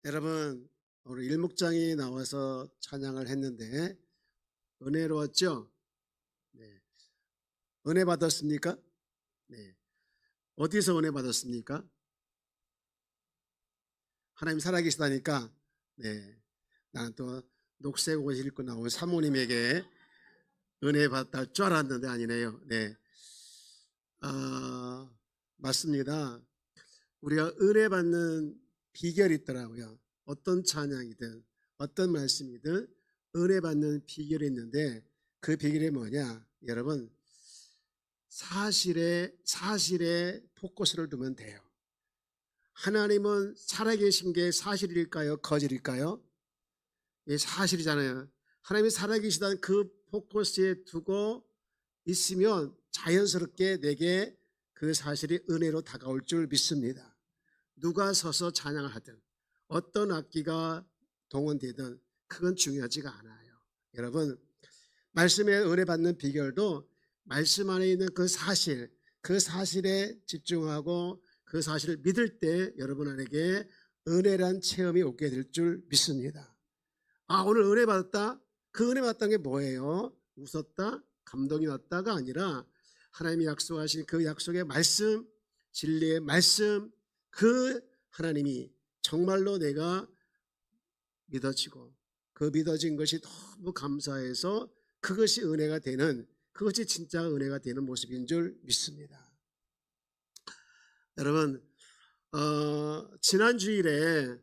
여러분, 오늘 일목장이 나와서 찬양을 했는데 은혜로웠죠? 네. 은혜 받았습니까? 네. 어디서 은혜 받았습니까? 하나님 살아계시다니까. 네. 나는 또 녹색 옷을 입고 나온 사모님에게 은혜 받다 할 줄 알았는데 아니네요. 네. 아, 맞습니다. 우리가 은혜 받는 비결이 있더라고요. 어떤 찬양이든 어떤 말씀이든 은혜 받는 비결이 있는데 그 비결이 뭐냐? 여러분, 사실에 포커스를 두면 돼요. 하나님은 살아계신 게 사실일까요? 거짓일까요? 예, 사실이잖아요. 하나님이 살아계시다는 그 포커스에 두고 있으면 자연스럽게 내게 그 사실이 은혜로 다가올 줄 믿습니다. 누가 서서 찬양을 하든 어떤 악기가 동원되든 그건 중요하지가 않아요. 여러분, 말씀에 은혜 받는 비결도 말씀 안에 있는 그 사실에 집중하고 그 사실을 믿을 때 여러분에게 은혜란 체험이 오게 될 줄 믿습니다. 아, 오늘 은혜 받았다? 그 은혜 받았다는 게 뭐예요? 웃었다? 감동이 왔다가 아니라 하나님이 약속하신 그 약속의 말씀, 진리의 말씀, 그 하나님이 정말로 내가 믿어지고 그 믿어진 것이 너무 감사해서 그것이 은혜가 되는, 그것이 진짜 은혜가 되는 모습인 줄 믿습니다. 여러분, 지난 주일에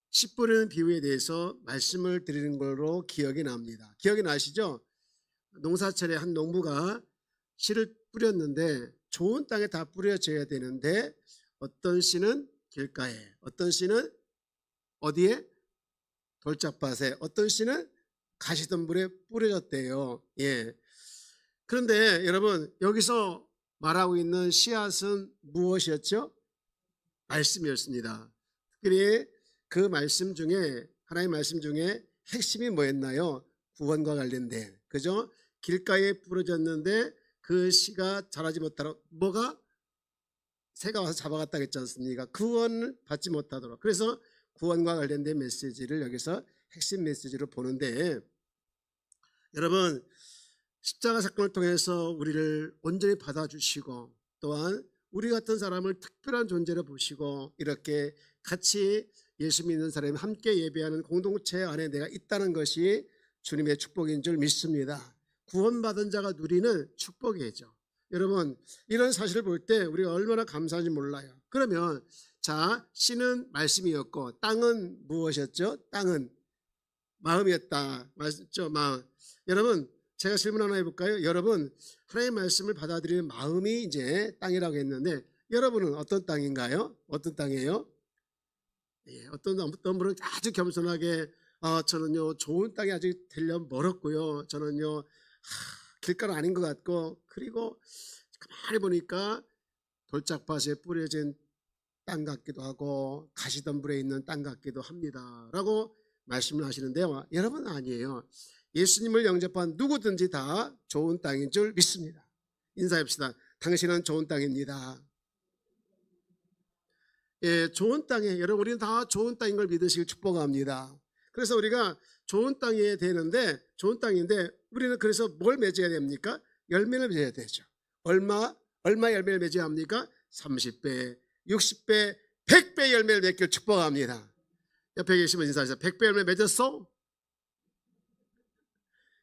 씨 뿌리는 비유에 대해서 말씀을 드리는 걸로 기억이 납니다. 기억이 나시죠? 농사철에 한 농부가 씨를 뿌렸는데 좋은 땅에 다 뿌려져야 되는데 어떤 씨는 길가에, 어떤 씨는 어디에? 돌짝밭에, 어떤 씨는 가시덤불에 뿌려졌대요. 예. 그런데 여러분, 여기서 말하고 있는 씨앗은 무엇이었죠? 말씀이었습니다. 특별히 그 말씀 중에, 하나님의 말씀 중에 핵심이 뭐였나요? 구원과 관련된, 그죠? 길가에 뿌려졌는데 그 씨가 자라지 못하도록 뭐가? 새가 와서 잡아갔다 했지 않습니까? 구원을 받지 못하도록. 그래서 구원과 관련된 메시지를 여기서 핵심 메시지로 보는데, 여러분, 십자가 사건을 통해서 우리를 온전히 받아주시고 또한 우리 같은 사람을 특별한 존재로 보시고 이렇게 같이 예수 믿는 사람이 함께 예배하는 공동체 안에 내가 있다는 것이 주님의 축복인 줄 믿습니다. 구원받은 자가 누리는 축복이죠. 여러분, 이런 사실을 볼 때 우리가 얼마나 감사한지 몰라요. 그러면 자, 씨는 말씀이었고 땅은 무엇이었죠? 땅은 마음이었다. 맞죠? 마음. 여러분, 제가 질문 하나 해볼까요? 여러분, 하나님의 말씀을 받아들이는 마음이 이제 땅이라고 했는데 여러분은 어떤 땅인가요? 어떤 땅이에요? 예, 어떤 분은 아주 겸손하게 저는요 좋은 땅이 아직 되려면 멀었고요. 저는요 길가는 아닌 것 같고, 그리고 가만히 보니까 돌짝밭에 뿌려진 땅 같기도 하고 가시덤불에 있는 땅 같기도 합니다 라고 말씀을 하시는데요, 여러분 아니에요. 예수님을 영접한 누구든지 다 좋은 땅인 줄 믿습니다. 인사합시다. 당신은 좋은 땅입니다. 예, 좋은 땅에, 여러분 우리는 다 좋은 땅인 걸 믿으시길 축복합니다. 그래서 우리가 좋은 땅이 되는데, 좋은 땅인데 우리는 그래서 뭘 맺어야 됩니까? 열매를 맺어야 되죠. 얼마 열매를 맺어야 합니까? 30배, 60배, 100배 열매를 맺길 축복합니다. 옆에 계시면 인사하세요. 100배 열매 맺었어?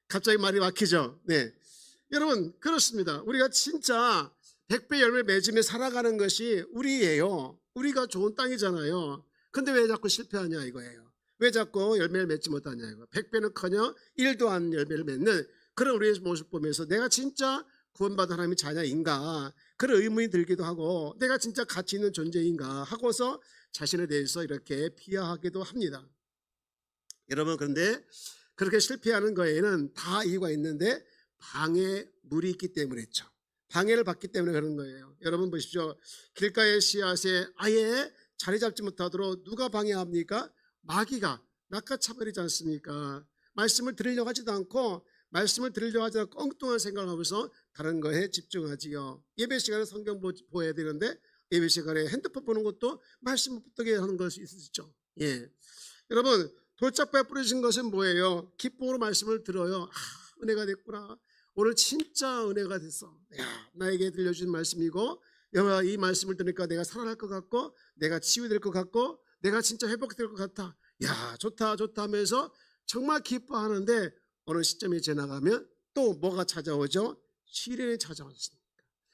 갑자기 말이 막히죠. 네, 여러분 그렇습니다. 우리가 진짜 100배 열매 맺으며 살아가는 것이 우리예요. 우리가 좋은 땅이잖아요. 근데 왜 자꾸 실패하냐 이거예요. 왜 자꾸 열매를 맺지 못하냐 이거. 100배는커녕 1도 안 열매를 맺는 그런 우리의 모습 보면서 내가 진짜 구원받은 하나님의 자녀인가, 그런 의문이 들기도 하고 내가 진짜 가치 있는 존재인가 하고서 자신에 대해서 이렇게 비하하기도 합니다. 여러분, 그런데 그렇게 실패하는 거에는 다 이유가 있는데 방해물이 있기 때문이죠. 방해를 받기 때문에 그런 거예요. 여러분 보십시오. 길가의 씨앗에 아예 자리 잡지 못하도록 누가 방해합니까? 마귀가 낚아차버리지 않습니까? 말씀을 들으려고 하지도 않고, 말씀을 들으려고 하지 않고 엉뚱한 생각을 하면서 다른 거에 집중하지요. 예배 시간에 성경 보아야 되는데 예배 시간에 핸드폰 보는 것도 말씀 붙들게 하는 것이 있으시죠. 예. 여러분, 돌짝배 뿌리신 것은 뭐예요? 기쁨으로 말씀을 들어요. 은혜가 됐구나. 오늘 진짜 은혜가 됐어. 야, 나에게 들려준 말씀이고, 이 말씀을 들으니까 내가 살아날 것 같고, 내가 치유될 것 같고, 내가 진짜 회복될 것 같아. 야, 좋다 좋다 하면서 정말 기뻐하는데 어느 시점이 지나가면 또 뭐가 찾아오죠? 시련이 찾아왔습니다.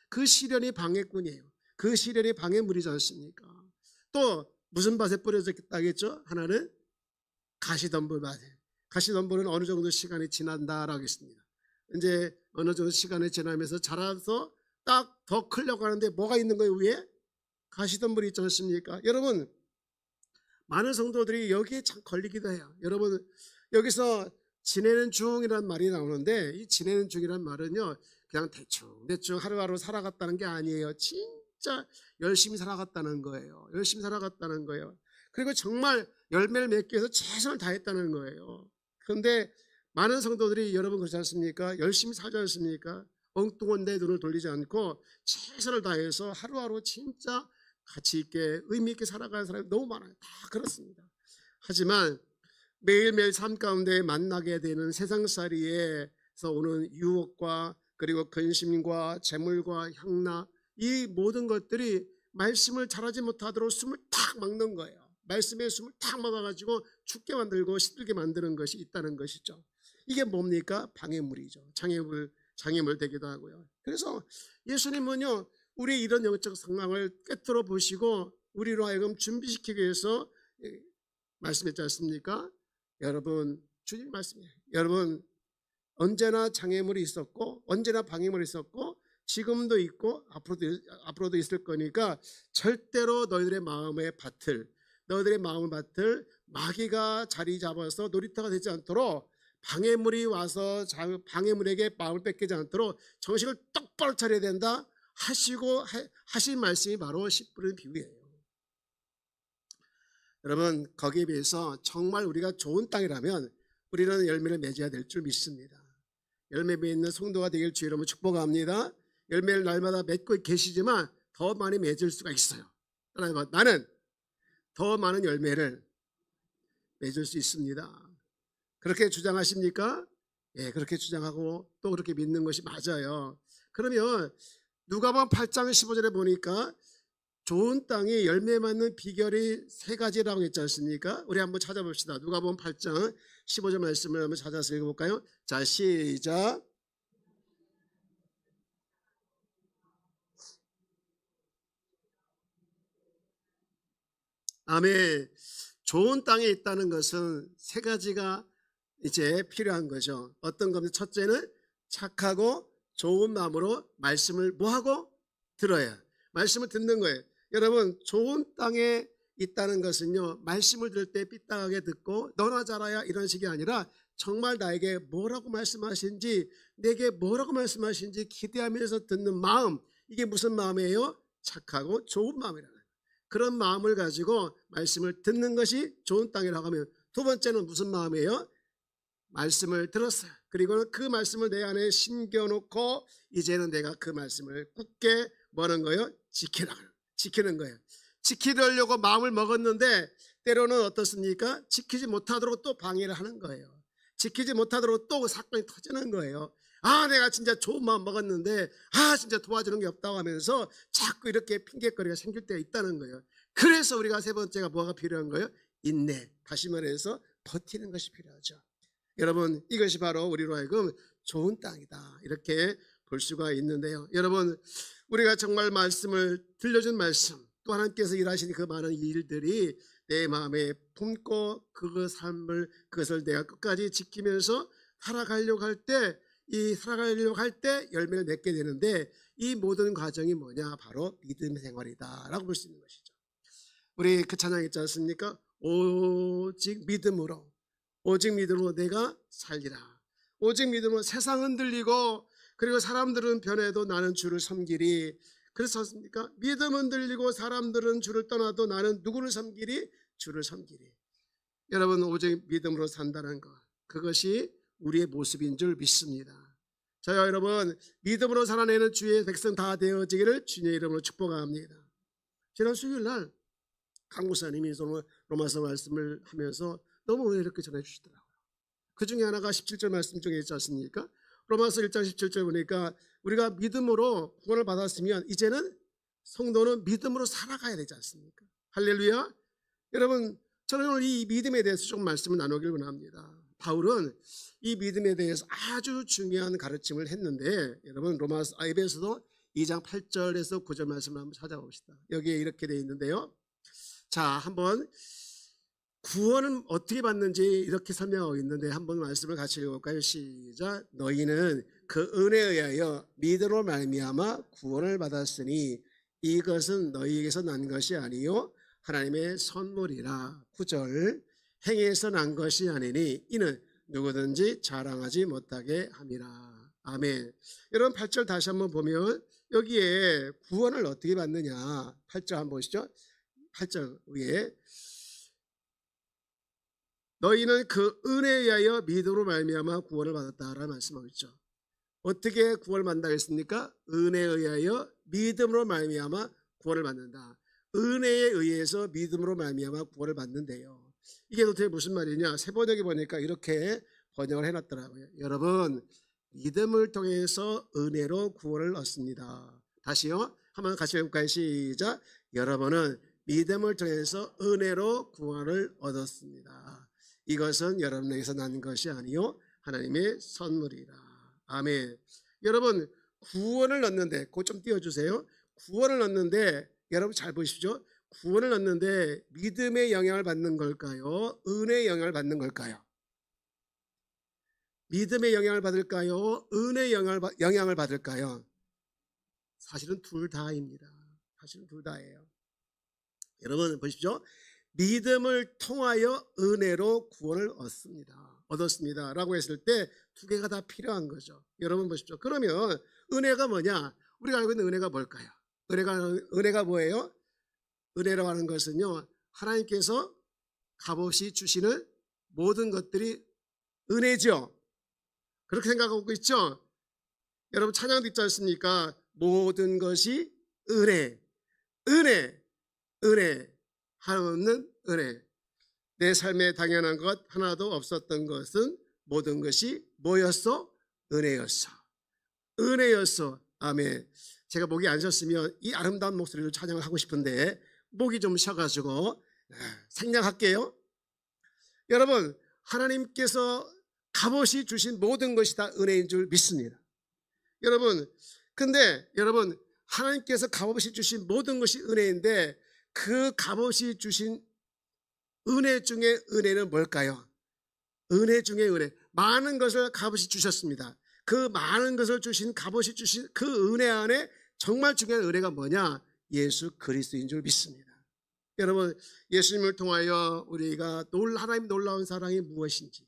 그 시련이 방해꾼이에요. 그 시련이 방해물이지 않습니까? 또 무슨 밭에 뿌려졌다겠죠? 하나는 가시덤불 밭에. 가시덤불은 어느 정도 시간이 지난다라고 했습니다. 이제 어느 정도 시간이 지나면서 자라서 딱 더 크려고 하는데 뭐가 있는 거예요? 위에 가시덤불이 있지 않습니까? 여러분, 많은 성도들이 여기에 참 걸리기도 해요. 여러분, 여기서 지내는 중이라는 말이 나오는데, 이 지내는 중이라는 말은요, 그냥 대충 하루하루 살아갔다는 게 아니에요. 진짜 열심히 살아갔다는 거예요. 열심히 살아갔다는 거예요. 그리고 정말 열매를 맺기 위해서 최선을 다했다는 거예요. 그런데 많은 성도들이 여러분 그렇지 않습니까? 열심히 살지 않습니까? 엉뚱한 데 눈을 돌리지 않고 최선을 다해서 하루하루 진짜 가치 있게 의미 있게 살아가는 사람이 너무 많아요. 다 그렇습니다. 하지만 매일매일 삶 가운데 만나게 되는 세상살이에서 오는 유혹과 그리고 근심과 재물과 향락, 이 모든 것들이 말씀을 잘하지 못하도록 숨을 탁 막는 거예요. 말씀에 숨을 탁 막아가지고 죽게 만들고 시들게 만드는 것이 있다는 것이죠. 이게 뭡니까? 방해물이죠. 장애물 되기도 하고요. 그래서 예수님은요, 우리 이런 영적 상황을 꿰뚫어 보시고 우리로 하여금 준비시키기 위해서 말씀했지 않습니까? 여러분, 주님 말씀이에요. 여러분, 언제나 장애물이 있었고 언제나 방해물이 있었고 지금도 있고 앞으로도 있을 거니까 절대로 너희들의 마음의 밭을 마귀가 자리 잡아서 놀이터가 되지 않도록, 방해물이 와서 방해물에게 마음을 뺏기지 않도록 정신을 똑바로 차려야 된다 하신 말씀이 바로 씨 뿌리는 비유예요. 여러분, 거기에 비해서 정말 우리가 좋은 땅이라면 우리는 열매를 맺어야 될 줄 믿습니다. 열매 맺는 성도가 되길 주의 이름으로 축복합니다. 열매를 날마다 맺고 계시지만 더 많이 맺을 수가 있어요. 나는 더 많은 열매를 맺을 수 있습니다. 그렇게 주장하십니까? 예, 그렇게 주장하고 또 그렇게 믿는 것이 맞아요. 그러면 누가복음 8장 15절에 보니까 좋은 땅이 열매 맺는 비결이 세 가지라고 했지 않습니까? 우리 한번 찾아봅시다. 누가복음 8장 15절 말씀을 한번 찾아서 읽어볼까요? 자, 시작. 아멘. 좋은 땅에 있다는 것은 세 가지가 이제 필요한 거죠. 어떤 겁니까? 첫째는 착하고 좋은 마음으로 말씀을 뭐하고? 들어야. 말씀을 듣는 거예요. 여러분, 좋은 땅에 있다는 것은요, 말씀을 들을 때 삐딱하게 듣고 너나 잘하야 이런 식이 아니라 정말 나에게 뭐라고 말씀하신지, 내게 뭐라고 말씀하신지 기대하면서 듣는 마음, 이게 무슨 마음이에요? 착하고 좋은 마음이라는 거예요. 그런 마음을 가지고 말씀을 듣는 것이 좋은 땅이라고 하면, 두 번째는 무슨 마음이에요? 말씀을 들었어요. 그리고 그 말씀을 내 안에 심겨놓고 이제는 내가 그 말씀을 굳게 뭐하는 거예요? 지키는 거예요. 지키려고 마음을 먹었는데 때로는 어떻습니까? 지키지 못하도록 또 방해를 하는 거예요. 지키지 못하도록 또 사건이 터지는 거예요. 내가 진짜 좋은 마음 먹었는데 진짜 도와주는 게 없다고 하면서 자꾸 이렇게 핑계거리가 생길 때가 있다는 거예요. 그래서 우리가 세 번째가 뭐가 필요한 거예요? 인내. 다시 말해서 버티는 것이 필요하죠. 여러분, 이것이 바로 우리로 하여금 좋은 땅이다, 이렇게 볼 수가 있는데요. 여러분, 우리가 정말 말씀을 들려준 말씀, 또 하나님께서 일하신 그 많은 일들이 내 마음에 품고 그것을 내가 끝까지 지키면서 살아가려고 할 때 열매를 맺게 되는데, 이 모든 과정이 뭐냐? 바로 믿음 생활이다라고 볼 수 있는 것이죠. 우리 그 찬양 있지 않습니까? 오직 믿음으로 내가 살리라. 오직 믿음으로 세상 흔들리고 그리고 사람들은 변해도 나는 주를 섬기리. 그렇습니까? 믿음 흔들리고 사람들은 주를 떠나도 나는 누구를 섬기리? 주를 섬기리. 여러분, 오직 믿음으로 산다는 것, 그것이 우리의 모습인 줄 믿습니다. 저와 여러분, 믿음으로 살아내는 주의 백성 다 되어지기를 주님의 이름으로 축복합니다. 지난 수요일 날 강 목사님이 로마서 말씀을 하면서 너무 은혜롭게 전해주시더라고요. 그 중에 하나가 17절 말씀 중에 있지 않습니까? 로마서 1장 17절 보니까 우리가 믿음으로 구원을 받았으면 이제는 성도는 믿음으로 살아가야 되지 않습니까? 할렐루야. 여러분, 저는 오늘 이 믿음에 대해서 조금 말씀을 나누기를 원합니다. 바울은 이 믿음에 대해서 아주 중요한 가르침을 했는데, 여러분 에베소서 2장 8절에서 9절 말씀을 한번 찾아봅시다. 여기에 이렇게 되어 있는데요. 자, 한번 구원은 어떻게 받는지 이렇게 설명하고 있는데 한번 말씀을 같이 읽어볼까요? 시작. 너희는 그 은혜에 의하여 믿음으로 말미암아 구원을 받았으니 이것은 너희에게서 난 것이 아니요 하나님의 선물이라. 9절. 행위에서 난 것이 아니니 이는 누구든지 자랑하지 못하게 함이라. 아멘. 여러분 8절 다시 한번 보면 여기에 구원을 어떻게 받느냐, 8절 한번 보시죠. 8절 위에 너희는 그 은혜에 의하여 믿음으로 말미암아 구원을 받았다라는 말씀하고 있죠. 어떻게 구원을 받는다 했습니까? 은혜에 의하여 믿음으로 말미암아 구원을 받는다. 은혜에 의해서 믿음으로 말미암아 구원을 받는데요. 이게 도대체 무슨 말이냐? 세번역에 보니까 이렇게 번역을 해놨더라고요. 여러분, 믿음을 통해서 은혜로 구원을 얻습니다. 다시요. 한번 같이 해볼까요? 시작. 여러분은 믿음을 통해서 은혜로 구원을 얻었습니다. 이것은 여러분에게서 난 것이 아니요 하나님의 선물이라. 아멘. 여러분, 구원을 얻는데, 그거 좀 띄워주세요. 구원을 얻는데 여러분 잘 보십시오. 구원을 얻는데 믿음의 영향을 받는 걸까요? 은혜의 영향을 받는 걸까요? 믿음의 영향을 받을까요? 은혜의 영향을 받을까요? 사실은 둘 다입니다. 사실은 둘 다예요. 여러분 보십시오. 믿음을 통하여 은혜로 구원을 얻었습니다 라고 했을 때 두 개가 다 필요한 거죠. 여러분 보십시오. 그러면 은혜가 뭐냐? 우리가 알고 있는 은혜가 뭘까요? 은혜가 뭐예요? 은혜라고 하는 것은요, 하나님께서 값없이 주시는 모든 것들이 은혜죠. 그렇게 생각하고 있죠? 여러분 찬양도 있지 않습니까? 모든 것이 은혜, 하나없는 은혜. 내 삶에 당연한 것 하나도 없었던 것은 모든 것이 뭐였어? 은혜였어. 아멘. 제가 목이 안 쉬었으면 이 아름다운 목소리로 찬양을 하고 싶은데 목이 좀 쉬어가지고 생략할게요. 여러분, 하나님께서 값없이 주신 모든 것이 다 은혜인 줄 믿습니다. 근데 여러분, 하나님께서 값없이 주신 모든 것이 은혜인데 그 값없이 주신 은혜 중에 은혜는 뭘까요? 은혜 중에 은혜. 많은 것을 값없이 주셨습니다. 그 많은 것을 주신, 값없이 주신 그 은혜 안에 정말 중요한 은혜가 뭐냐? 예수 그리스도인 줄 믿습니다. 여러분, 예수님을 통하여 우리가 하나님 놀라운 사랑이 무엇인지,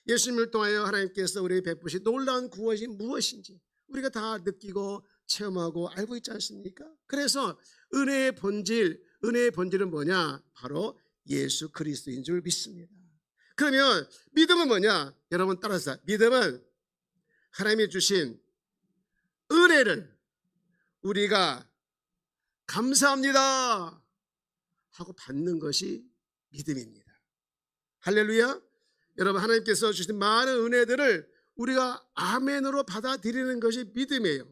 예수님을 통하여 하나님께서 우리에게 베푸신 놀라운 구원이 무엇인지 우리가 다 느끼고 체험하고 알고 있지 않습니까? 그래서 은혜의 본질은 뭐냐? 바로 예수 그리스도인 줄 믿습니다. 그러면 믿음은 뭐냐? 여러분 따라서, 믿음은 하나님이 주신 은혜를 우리가 감사합니다 하고 받는 것이 믿음입니다. 할렐루야. 여러분, 하나님께서 주신 많은 은혜들을 우리가 아멘으로 받아들이는 것이 믿음이에요.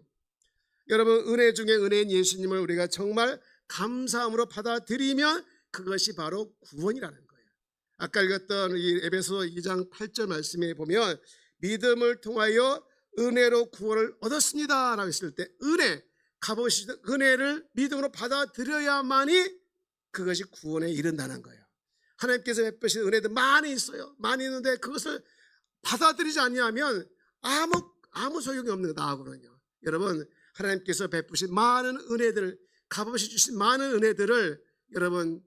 여러분, 은혜 중에 은혜인 예수님을 우리가 정말 감사함으로 받아들이면 그것이 바로 구원이라는 거예요. 아까 읽었던 이 에베소 2장 8절 말씀에 보면 믿음을 통하여 은혜로 구원을 얻었습니다 라고 했을 때 값없이 은혜를 믿음으로 받아들여야만이 그것이 구원에 이른다는 거예요. 하나님께서 베푸신 은혜도 많이 있어요. 많이 있는데 그것을 받아들이지 않냐면 아무 소용이 없는 거 나하고는요. 여러분, 하나님께서 베푸신 많은 은혜들을, 값없이 주신 많은 은혜들을 여러분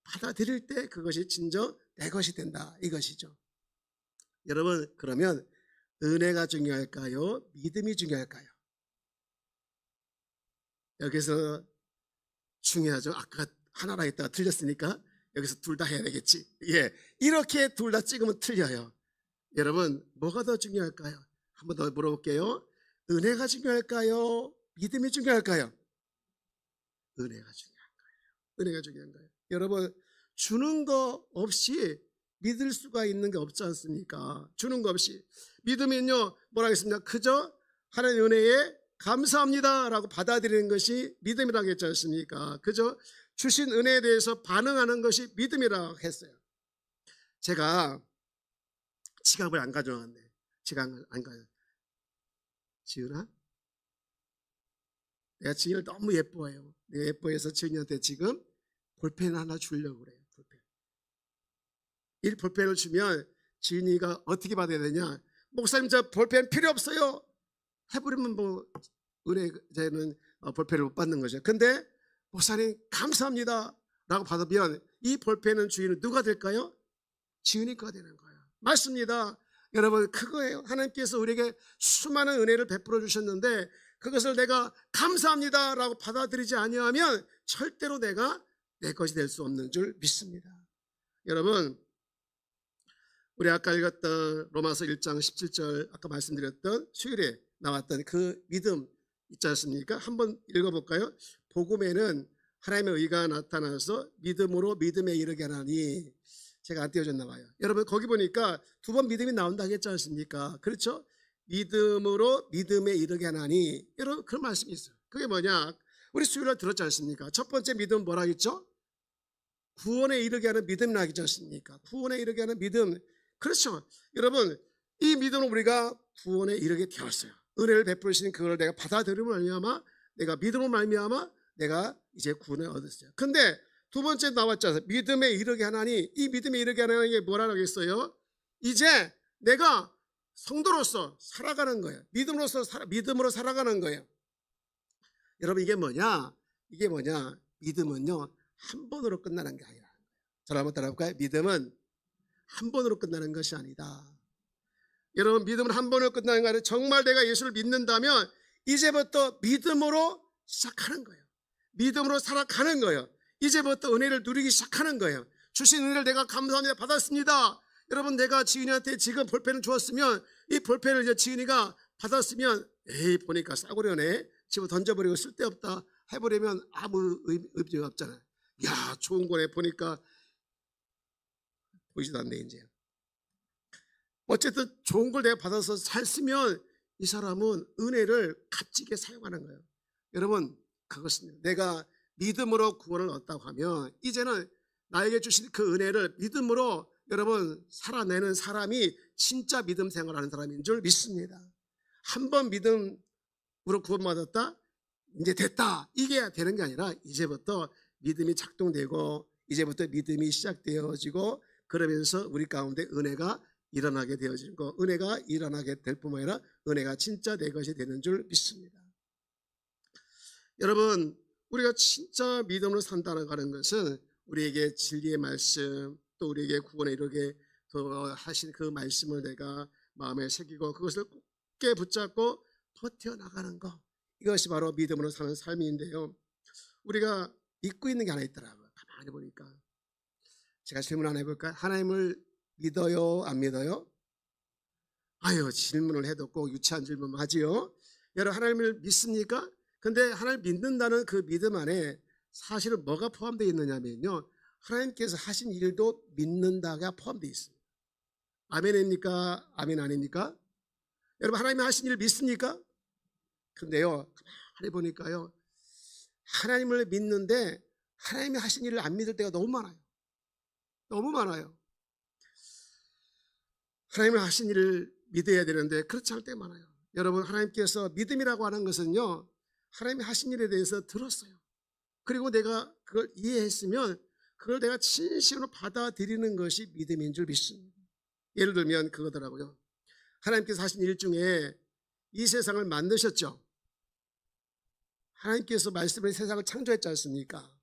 받아들일 때 그것이 진정 내 것이 된다, 이것이죠. 여러분, 그러면 은혜가 중요할까요? 믿음이 중요할까요? 여기서 중요하죠. 아까 하나라 했다가 틀렸으니까 여기서 둘 다 해야 되겠지. 이렇게 둘 다 찍으면 틀려요. 여러분, 뭐가 더 중요할까요? 한번 더 물어볼게요. 은혜가 중요할까요? 믿음이 중요할까요? 은혜가 중요한 거예요. 은혜가 중요한 거예요. 여러분, 주는 거 없이 믿을 수가 있는 게 없지 않습니까? 주는 거 없이. 믿으면요, 뭐라 하겠습니까? 그저 하나님의 은혜에 감사합니다 라고 받아들이는 것이 믿음이라고 했지 않습니까? 그저 주신 은혜에 대해서 반응하는 것이 믿음이라고 했어요. 제가 지갑을 안 가져왔네. 지갑을 안 가져. 지은아? 내가 지은이를 너무 예뻐해요. 내가 예뻐해서 지은이한테 지금 볼펜 하나 주려고 그래요. 이 볼펜을 주면 지은이가 어떻게 받아야 되냐? 목사님, 저 볼펜 필요 없어요. 해버리면 뭐 은혜자는 볼펜을 못 받는 거죠. 근데 목사님 감사합니다 라고 받으면 이 볼펜은 주인은 누가 될까요? 지은이 거가 되는 거예요. 맞습니다. 여러분, 그거예요. 하나님께서 우리에게 수많은 은혜를 베풀어 주셨는데 그것을 내가 감사합니다 라고 받아들이지 아니하면 절대로 내가 내 것이 될 수 없는 줄 믿습니다. 여러분, 우리 아까 읽었던 로마서 1장 17절, 아까 말씀드렸던 수요일에 나왔던 그 믿음 있지 않습니까? 한번 읽어볼까요? 복음에는 하나님의 의가 나타나서 믿음으로 믿음에 이르게 하나니. 제가 안 띄워줬나 봐요. 여러분, 거기 보니까 두 번 믿음이 나온다 했지 않습니까? 그렇죠? 믿음으로 믿음에 이르게 하나니. 여러분, 그런 말씀이 있어요. 그게 뭐냐? 우리 수요일에 들었지 않습니까? 첫 번째 믿음은 뭐라 했죠? 구원에 이르게 하는 믿음이라 하지 않습니까? 구원에 이르게 하는 믿음. 그렇죠. 여러분, 이 믿음으로 우리가 구원에 이르게 되었어요. 은혜를 베푸시는 그걸 내가 받아들임을 말미암아, 내가 믿음으로 말미암아 내가 이제 구원을 얻었어요. 근데 두 번째 나왔죠. 믿음에 이르게 하나니. 이 믿음에 이르게 하나니 게 뭐라고 했어요? 이제 내가 성도로서 살아가는 거예요. 믿음으로 살아가는 거예요. 여러분, 이게 뭐냐? 이게 뭐냐? 믿음은요, 한 번으로 끝나는 게 아니라. 저를 한번 따라볼까요? 믿음은 한 번으로 끝나는 것이 아니다. 여러분, 믿음은 한 번으로 끝나는 게 아니라 정말 내가 예수를 믿는다면 이제부터 믿음으로 시작하는 거예요. 믿음으로 살아가는 거예요. 이제부터 은혜를 누리기 시작하는 거예요. 주신 은혜를 내가 감사합니다 받았습니다. 여러분, 내가 지은이한테 지금 볼펜을 주었으면 이 볼펜을 이제 지은이가 받았으면 에이, 보니까 싸구려네, 집어 던져버리고 쓸데없다 해버리면 아무 의미가 없잖아요. 야, 좋은 거네, 보니까 보이지도 않네. 이제 어쨌든 좋은 걸 내가 받아서 잘 쓰면 이 사람은 은혜를 값지게 사용하는 거예요. 여러분, 그것은 내가 믿음으로 구원을 얻다고 하면 이제는 나에게 주신 그 은혜를 믿음으로 여러분 살아내는 사람이 진짜 믿음 생활하는 사람인 줄 믿습니다. 한 번 믿음으로 구원받았다, 이제 됐다, 이게 되는 게 아니라 이제부터 믿음이 작동되고 이제부터 믿음이 시작되어지고 그러면서 우리 가운데 은혜가 일어나게 되어지고 은혜가 일어나게 될 뿐만 아니라 은혜가 진짜 내 것이 되는 줄 믿습니다. 여러분, 우리가 진짜 믿음으로 산다는 것은 우리에게 진리의 말씀, 또 우리에게 구원에 이르게 하신 그 말씀을 내가 마음에 새기고 그것을 굳게 붙잡고 버텨나가는 것, 이것이 바로 믿음으로 사는 삶인데요, 우리가 잊고 있는 게 하나 있더라고요. 가만히 보니까. 제가 질문 하나 해볼까요? 하나님을 믿어요, 안 믿어요? 아유, 질문을 해도 꼭 유치한 질문 하지요. 여러분, 하나님을 믿습니까? 근데 하나님을 믿는다는 그 믿음 안에 사실은 뭐가 포함되어 있느냐면요, 하나님께서 하신 일도 믿는다가 포함되어 있습니다. 아멘입니까? 아멘 아닙니까? 여러분, 하나님이 하신 일을 믿습니까? 근데요, 가만히 보니까요, 하나님을 믿는데 하나님이 하신 일을 안 믿을 때가 너무 많아요. 너무 많아요. 하나님을 하신 일을 믿어야 되는데 그렇지 않을 때가 많아요. 여러분, 하나님께서 믿음이라고 하는 것은요, 하나님이 하신 일에 대해서 들었어요. 그리고 내가 그걸 이해했으면 그걸 내가 진심으로 받아들이는 것이 믿음인 줄 믿습니다. 예를 들면 그거더라고요. 하나님께서 하신 일 중에 이 세상을 만드셨죠. 하나님께서 말씀으로 세상을 창조했지 않습니까?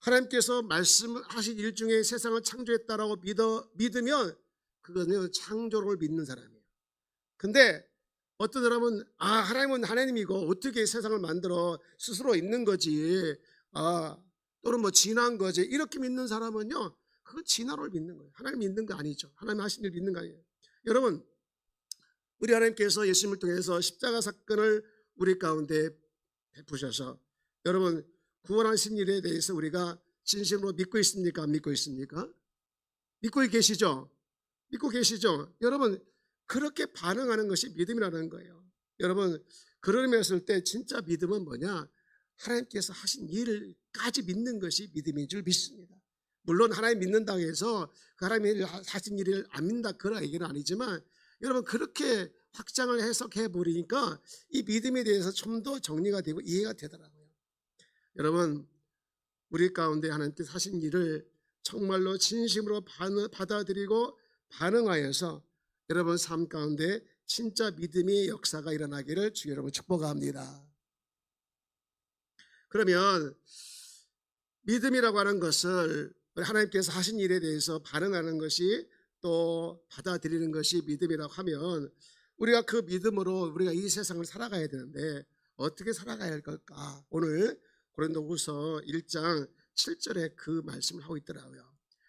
하나님께서 말씀하신 일 중에 세상을 창조했다라고 믿으면 그거는 창조를 믿는 사람이에요. 근데 어떤 사람은 하나님은 하나님이고 어떻게 세상을 만들어 스스로 있는 거지, 또는 뭐 진화한 거지, 이렇게 믿는 사람은요, 그건 진화를 믿는 거예요. 하나님 믿는 거 아니죠. 하나님 하신 일 믿는 거 아니에요. 여러분, 우리 하나님께서 예수님을 통해서 십자가 사건을 우리 가운데 베푸셔서 여러분 구원하신 일에 대해서 우리가 진심으로 믿고 있습니까? 안 믿고 있습니까? 믿고 계시죠? 믿고 계시죠? 여러분, 그렇게 반응하는 것이 믿음이라는 거예요. 여러분, 그런 의미에서 때 진짜 믿음은 뭐냐? 하나님께서 하신 일을까지 믿는 것이 믿음인 줄 믿습니다. 물론 하나님 믿는다고 해서 그 하나님이 하신 일을 안 믿는다 그런 얘기는 아니지만, 여러분 그렇게 확장을 해석해 버리니까 이 믿음에 대해서 좀 더 정리가 되고 이해가 되더라고요. 여러분, 우리 가운데 하나님께서 하신 일을 정말로 진심으로 받아들이고 반응하여서 여러분 삶 가운데 진짜 믿음의 역사가 일어나기를 주 여러분 축복합니다. 그러면 믿음이라고 하는 것을 하나님께서 하신 일에 대해서 반응하는 것이 또 받아들이는 것이 믿음이라고 하면, 우리가 그 믿음으로 우리가 이 세상을 살아가야 되는데 어떻게 살아가야 할 걸까? 오늘 고린도후서 1장 7절에 그 말씀을 하고 있더라고요.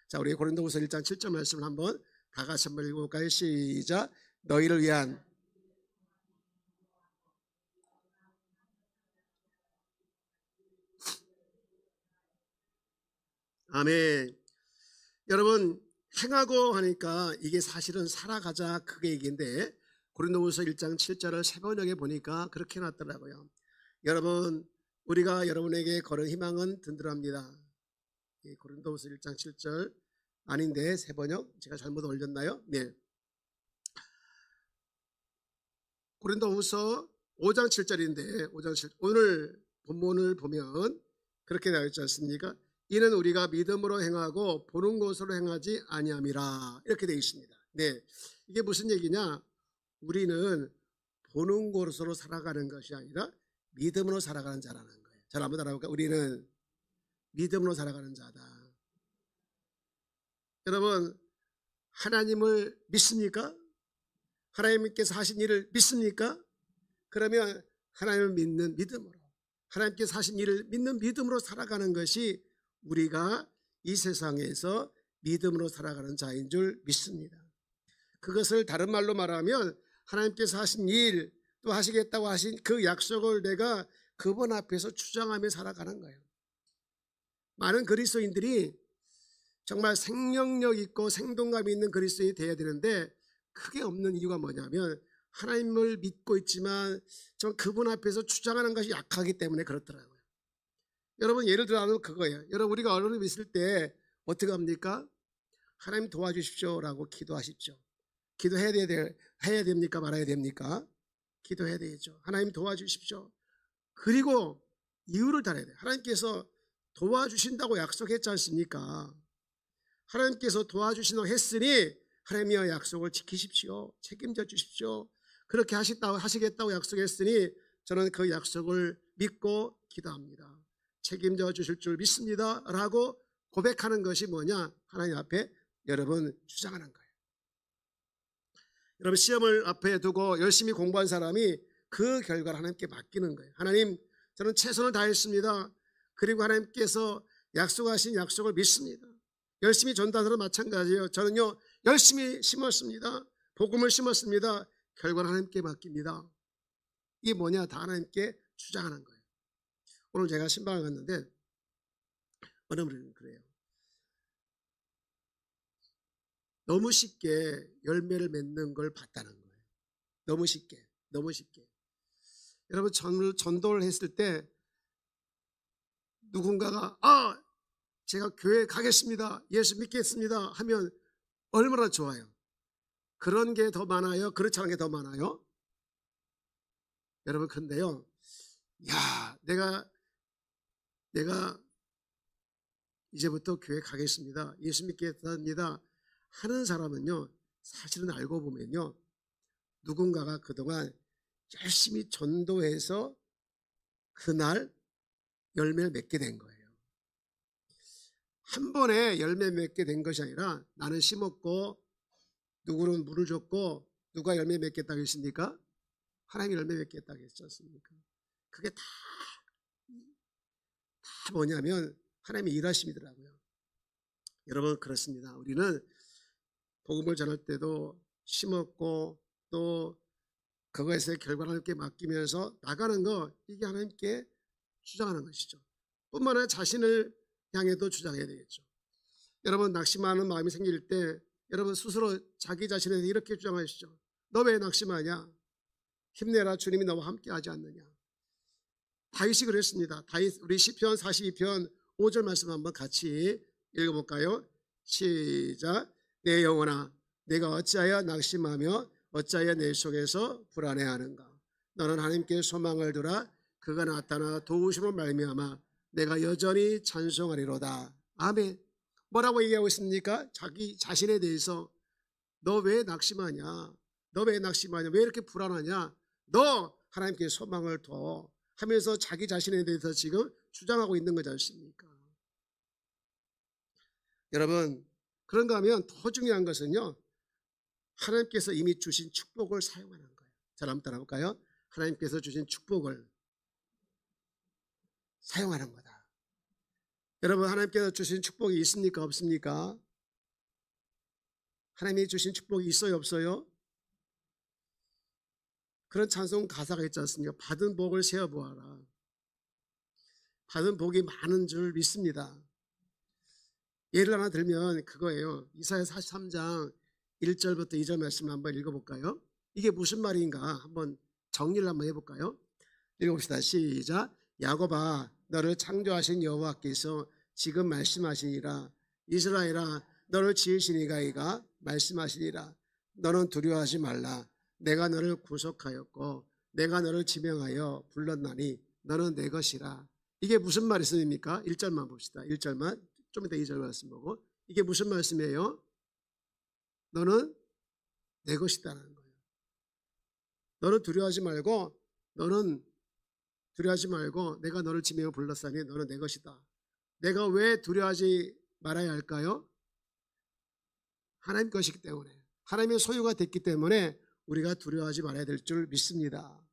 자, 우리 고린도후서 1장 7절 말씀을 한번 다 같이 한번 읽어볼까요? 시작. 너희를 위한 아멘. 여러분, 행하고 하니까 이게 사실은 살아가자 그게 얘기인데, 고린도후서 1장 7절을 세 번역에 보니까 그렇게 놨더라고요. 여러분, 우리가 여러분에게 거는 희망은 든든합니다. 고린도후서 1장 7절 아닌데 세 번역 제가 잘못 올렸나요? 네. 고린도후서 5장 7절인데 5장 7, 오늘 본문을 보면 그렇게 나와 있지 않습니까? 이는 우리가 믿음으로 행하고 보는 것으로 행하지 아니함이라, 이렇게 되어 있습니다. 네, 이게 무슨 얘기냐? 우리는 보는 것으로 살아가는 것이 아니라 믿음으로 살아가는 자라는 거예요. 잘 한번 따라해볼까요? 우리는 믿음으로 살아가는 자다. 여러분, 하나님을 믿습니까? 하나님께서 하신 일을 믿습니까? 그러면 하나님을 믿는 믿음으로, 하나님께서 하신 일을 믿는 믿음으로 살아가는 것이 우리가 이 세상에서 믿음으로 살아가는 자인 줄 믿습니다. 그것을 다른 말로 말하면 하나님께서 하신 일, 또 하시겠다고 하신 그 약속을 내가 그분 앞에서 주장하며 살아가는 거예요. 많은 그리스도인들이 정말 생명력 있고 생동감 있는 그리스도인이 되어야 되는데 그게 없는 이유가 뭐냐면 하나님을 믿고 있지만 좀 그분 앞에서 주장하는 것이 약하기 때문에 그렇더라고요. 여러분, 예를 들어 그거예요. 여러분, 우리가 어른을 믿을 때 어떻게 합니까? 하나님 도와주십시오라고 기도하십시오. 기도해야 해야 됩니까? 말아야 됩니까? 기도해야 되겠죠. 하나님 도와주십시오. 그리고 이유를 달아야 돼요. 하나님께서 도와주신다고 약속했지 않습니까? 하나님께서 도와주신다고 했으니 하나님의 약속을 지키십시오. 책임져 주십시오. 그렇게 하시겠다고 약속했으니 저는 그 약속을 믿고 기도합니다. 책임져 주실 줄 믿습니다 라고 고백하는 것이 뭐냐? 하나님 앞에 여러분 주장하는 거예요. 여러분, 시험을 앞에 두고 열심히 공부한 사람이 그 결과를 하나님께 맡기는 거예요. 하나님, 저는 최선을 다했습니다. 그리고 하나님께서 약속하신 약속을 믿습니다. 열심히 전도하는 마찬가지예요. 저는요 열심히 심었습니다. 복음을 심었습니다. 결과는 하나님께 맡깁니다. 이게 뭐냐? 다 하나님께 주장하는 거예요. 오늘 제가 신방을 갔는데 어느 분은 그래요. 너무 쉽게 열매를 맺는 걸 봤다는 거예요. 너무 쉽게. 여러분, 전도를 했을 때 누군가가 제가 교회 가겠습니다, 예수 믿겠습니다 하면 얼마나 좋아요. 그런 게 더 많아요? 그렇지 않은 게 더 많아요? 여러분, 근데요, 야, 내가 이제부터 교회 가겠습니다, 예수 믿겠습니다 하는 사람은요, 사실은 알고 보면요, 누군가가 그동안 열심히 전도해서 그날 열매를 맺게 된 거예요. 한 번에 열매 맺게 된 것이 아니라 나는 심었고 누구는 물을 줬고 누가 열매 맺겠다고 했습니까? 하나님이 열매 맺겠다고 했지 않습니까? 그게 다 뭐냐면 하나님의 일하심이더라고요. 여러분, 그렇습니다. 우리는 복음을 전할 때도 심었고 또 그것의 결과를 하나님께 맡기면서 나가는 거, 이게 하나님께 주장하는 것이죠. 뿐만 아니라 자신을 향해도 주장해야 되겠죠. 여러분 낙심하는 마음이 생길 때 여러분 스스로 자기 자신에 대해 이렇게 주장하시죠. 너 왜 낙심하냐? 힘내라, 주님이 너와 함께 하지 않느냐. 다윗이 그랬습니다. 다윗, 우리 시편 42편 5절 말씀 한번 같이 읽어볼까요? 시작. 내 영혼아 내가 어찌하여 낙심하며 어찌하여 내 속에서 불안해하는가. 너는 하나님께 소망을 두라. 그가 나타나 도우심을 말미암아 내가 여전히 찬송하리로다. 아멘. 뭐라고 얘기하고 있습니까? 자기 자신에 대해서 너 왜 낙심하냐? 너 왜 낙심하냐? 왜 이렇게 불안하냐? 너 하나님께 소망을 둬 하면서 자기 자신에 대해서 지금 주장하고 있는 거지 않습니까? 여러분 그런가 하면 더 중요한 것은요, 하나님께서 이미 주신 축복을 사용하는 거예요. 잘 한번 따라볼까요? 하나님께서 주신 축복을 사용하는 거다. 여러분 하나님께서 주신 축복이 있습니까? 없습니까? 하나님이 주신 축복이 있어요? 없어요? 그런 찬송 가사가 있지 않습니까? 받은 복을 세어보아라. 받은 복이 많은 줄 믿습니다. 예를 하나 들면 그거예요. 이사야 43장 1절부터 2절 말씀 한번 읽어볼까요? 이게 무슨 말인가 한번 정리를 한번 해볼까요? 읽어봅시다. 시작. 야곱아 너를 창조하신 여호와께서 지금 말씀하시니라. 이스라엘아 너를 지으신 이가 말씀하시니라. 너는 두려워하지 말라. 내가 너를 구속하였고 내가 너를 지명하여 불렀나니 너는 내 것이라. 이게 무슨 말씀입니까? 1절만 봅시다. 1절만. 좀 이따 2절 말씀 보고. 이게 무슨 말씀이에요? 너는 내 것이다라는 거예요. 너는 두려워하지 말고 내가 너를 지명하여 불렀으니 너는 내 것이다. 내가 왜 두려워하지 말아야 할까요? 하나님 것이기 때문에, 하나님의 소유가 됐기 때문에 우리가 두려워하지 말아야 될 줄 믿습니다.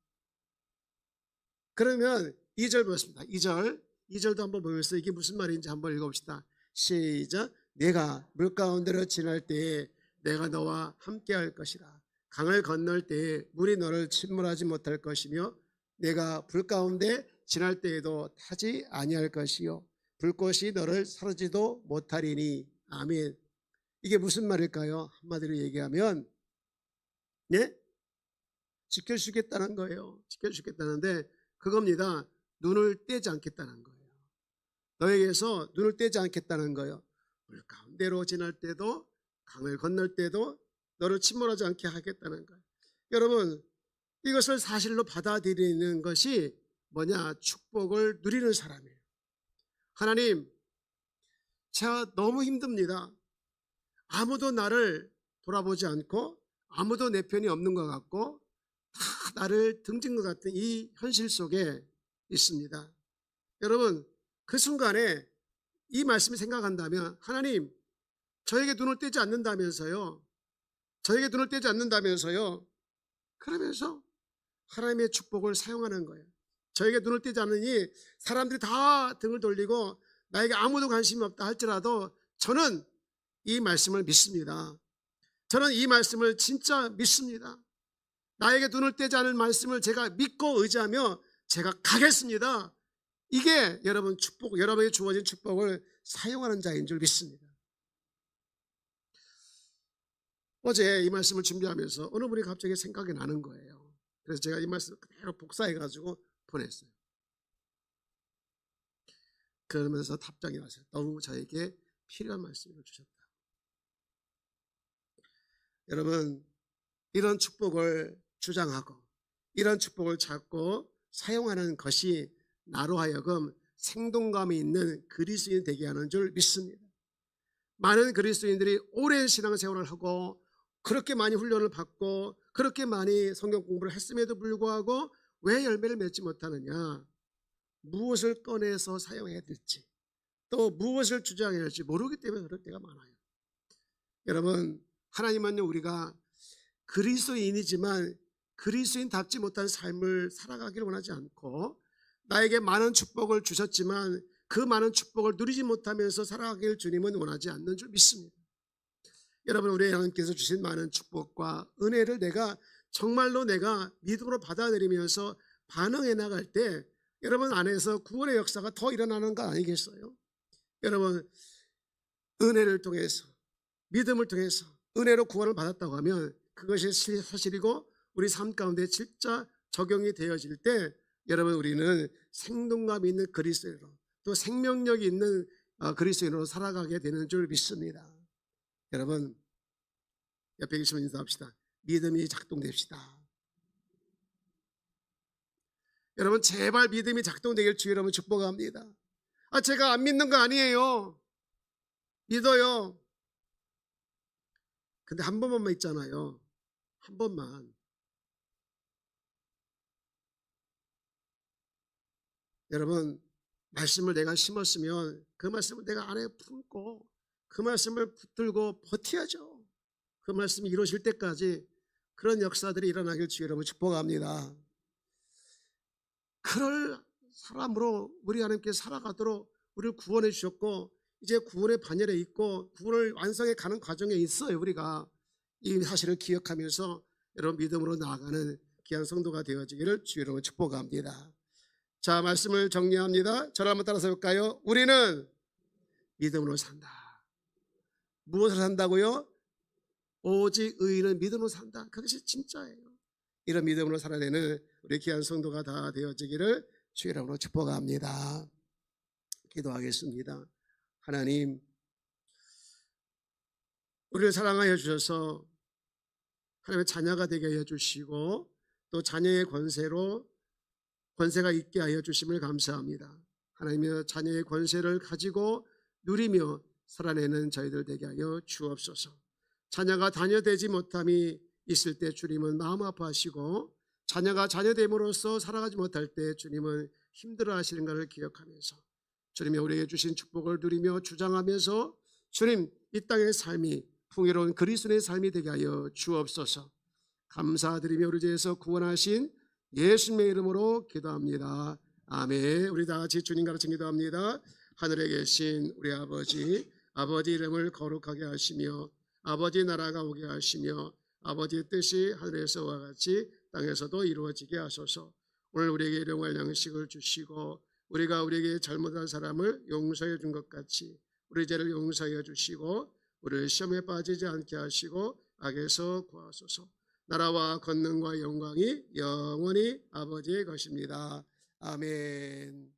그러면 2절 보겠습니다. 2절도 한번 보면서 이게 무슨 말인지 한번 읽어봅시다. 시작. 내가 물 가운데로 지날 때에 내가 너와 함께 할 것이라. 강을 건널 때에 물이 너를 침몰하지 못할 것이며 내가 불 가운데 지날 때에도 타지 아니할 것이요 불꽃이 너를 사르지도 못하리니. 아멘. 이게 무슨 말일까요? 한마디로 얘기하면 지켜주겠다는 거예요. 지켜주겠다는데 그겁니다. 눈을 떼지 않겠다는 거예요. 너에게서 눈을 떼지 않겠다는 거예요. 물 가운데로 지날 때도 강을 건널 때도 너를 침몰하지 않게 하겠다는 거예요. 여러분 이것을 사실로 받아들이는 것이 뭐냐? 축복을 누리는 사람이에요. 하나님, 제가 너무 힘듭니다. 아무도 나를 돌아보지 않고 아무도 내 편이 없는 것 같고 다 나를 등진 것 같은 이 현실 속에 있습니다. 여러분 그 순간에 이 말씀이 생각한다면 하나님 저에게 눈을 떼지 않는다면서요. 그러면서 하나님의 축복을 사용하는 거예요. 저에게 눈을 떼지 않으니 사람들이 다 등을 돌리고 나에게 아무도 관심이 없다 할지라도 저는 이 말씀을 믿습니다. 저는 이 말씀을 진짜 믿습니다. 나에게 눈을 떼지 않을 말씀을 제가 믿고 의지하며 제가 가겠습니다. 이게 여러분 축복, 여러분에게 주어진 축복을 사용하는 자인 줄 믿습니다. 어제 이 말씀을 준비하면서 어느 분이 갑자기 생각이 나는 거예요. 그래서 제가 이 말씀을 그대로 복사해가지고 보냈어요. 그러면서 답장이 왔어요. 너무 저에게 필요한 말씀을 주셨다. 여러분 이런 축복을 주장하고 이런 축복을 찾고 사용하는 것이 나로 하여금 생동감이 있는 그리스도인 되게 하는 줄 믿습니다. 많은 그리스도인들이 오랜 신앙생활을 하고 그렇게 많이 훈련을 받고 그렇게 많이 성경 공부를 했음에도 불구하고 왜 열매를 맺지 못하느냐? 무엇을 꺼내서 사용해야 될지 또 무엇을 주장해야 할지 모르기 때문에 그럴 때가 많아요. 여러분 하나님은요 우리가 그리스도인이지만 그리스도인답지 못한 삶을 살아가기를 원하지 않고 나에게 많은 축복을 주셨지만 그 많은 축복을 누리지 못하면서 살아가기를 주님은 원하지 않는 줄 믿습니다. 여러분 우리 하나님께서 주신 많은 축복과 은혜를 내가 정말로 내가 믿음으로 받아들이면서 반응해 나갈 때 여러분 안에서 구원의 역사가 더 일어나는 거 아니겠어요? 여러분 은혜를 통해서 믿음을 통해서 은혜로 구원을 받았다고 하면 그것이 사실이고 우리 삶 가운데 진짜 적용이 되어질 때 여러분 우리는 생동감 있는 그리스도인으로 또 생명력이 있는 그리스도인으로 살아가게 되는 줄 믿습니다. 여러분 옆에 계시면 인사합시다. 믿음이 작동됩시다. 여러분 제발 믿음이 작동되길 주여 여러분 축복합니다. 제가 안 믿는 거 아니에요. 믿어요. 근데 한 번만 있잖아요. 한 번만. 여러분 말씀을 내가 심었으면 그 말씀을 내가 안에 품고 그 말씀을 붙들고 버텨야죠. 그 말씀이 이루어질 때까지 그런 역사들이 일어나길 주여 여러분 축복합니다. 그럴 사람으로 우리 하나님께 살아가도록 우리를 구원해 주셨고 이제 구원의 반열에 있고 구원을 완성해 가는 과정에 있어요. 우리가 이 사실을 기억하면서 여러분 믿음으로 나아가는 귀한 성도가 되어지기를 주여 여러분 축복합니다. 자, 말씀을 정리합니다. 저를 한번 따라서 볼까요? 우리는 믿음으로 산다. 무엇을 산다고요? 오직 의인은 믿음으로 산다. 그것이 진짜예요. 이런 믿음으로 살아야 되는 우리 귀한 성도가 다 되어지기를 주의 이름으로 축복합니다. 기도하겠습니다. 하나님, 우리를 사랑하여 주셔서 하나님의 자녀가 되게 하여 주시고 또 자녀의 권세가 있게 하여 주심을 감사합니다. 하나님의 자녀의 권세를 가지고 누리며 살아내는 저희들 되게 하여 주옵소서. 자녀가 자녀되지 못함이 있을 때 주님은 마음 아파하시고 자녀가 자녀됨으로써 살아가지 못할 때 주님은 힘들어하시는 것을 기억하면서 주님이 우리에게 주신 축복을 누리며 주장하면서 주님 이 땅의 삶이 풍요로운 그리스도의 삶이 되게 하여 주옵소서. 감사드리며 우리 죄에서 구원하신 예수님의 이름으로 기도합니다. 아멘. 우리 다 같이 주님 가르쳐 기도합니다. 하늘에 계신 우리 아버지 이름을 거룩하게 하시며 아버지 나라가 오게 하시며 아버지의 뜻이 하늘에서와 같이 땅에서도 이루어지게 하소서. 오늘 우리에게 일용할 양식을 주시고 우리가 우리에게 잘못한 사람을 용서해 준 것 같이 우리 죄를 용서해 주시고 우리를 시험에 빠지지 않게 하시고 악에서 구하소서. 나라와 권능과 영광이 영원히 아버지의 것입니다. 아멘.